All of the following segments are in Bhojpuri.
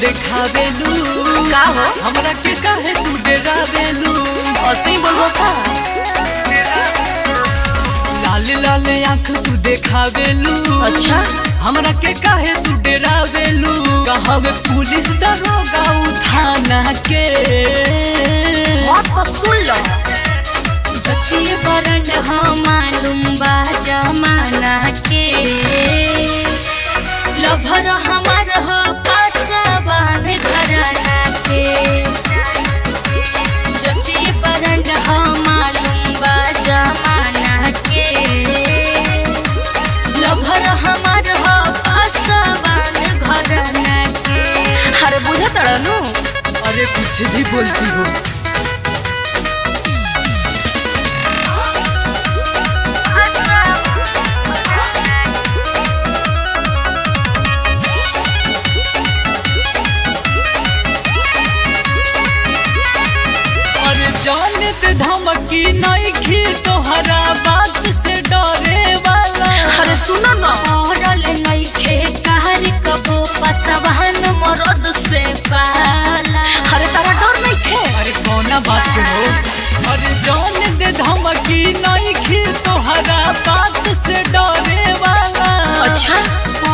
देखावेलू का हो हमरा के काहे तू डरावेलू असली बोलबो का लाल लाल आँख तू देखावेलू अच्छा हमरा के काहे तू डरावेलू कहवे पुलिस दरोगा थाना के बात तो सुन लो जतिये बरंड हम मालूम बा जमाना के लभर हमार हो पासवान घराना के जतिये बरंड हम मालूम बा जमाना के लभर हमार हो पासवान घराना के अरे बुझे तड़नू अरे कुछ भी बोलती हो धमकी नहीं खी तोहरा बात से डरे वाला अरे सुनो ना औरल नहीं खे कहर कबो पसवान मरद से पाला अरे तारा डर नहीं खे अरे कौना बात के हो अरे जान दे धमकी नहीं खी तोहरा बात से डरे वाला अच्छा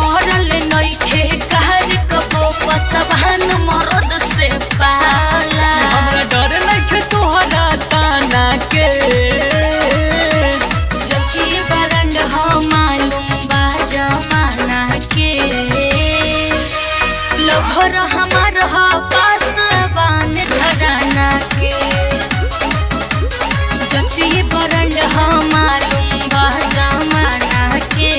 औरल नहीं खे कहर कबो पसवान मरद से पाला हमरा डर नहीं खे तोहरा ताना के जबकि बरंड हो मालूम बा जमाना के लभर हमार हो पासवान घराना के जबकि बरंड हो मालूम बा जमाना के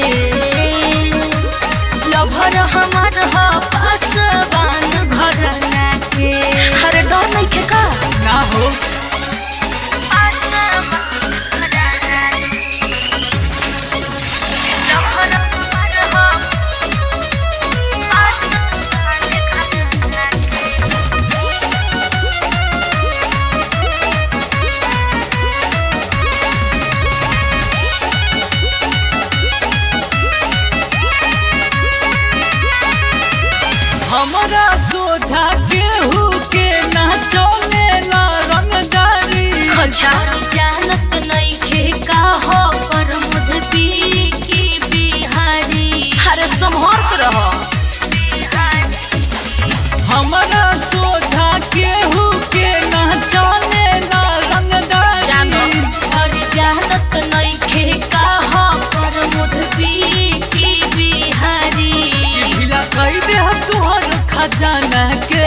लभर हमार हो पासवान घराना के अरे डर नहीं खे का ना हो हमरा सोझा केहू के ना चलेला रंगदारी अच्छा जानत नहीं खे का हो पर मुझी की बिहारी अरे संभर रहो हमरा सोझा केहू के ना चलेला रंगदारी जानो और जानत नहीं खे का हो पर मुझी की बिहारी ढीला कई दे तोहर खजाना के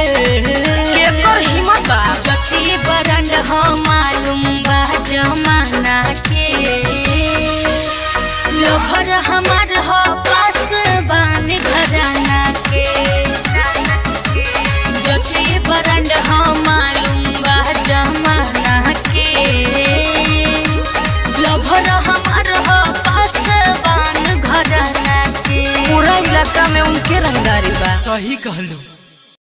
केकर हिम्मत बा जति बरंड हो मालूम बा जमाना के लभर हमार हो पासवान घराना के जति बरंड हो मालूम बा जमाना के लभर हमार हो पासवान घराना के पूरा इलाका में उनके रंगदारी बा सही कहलू।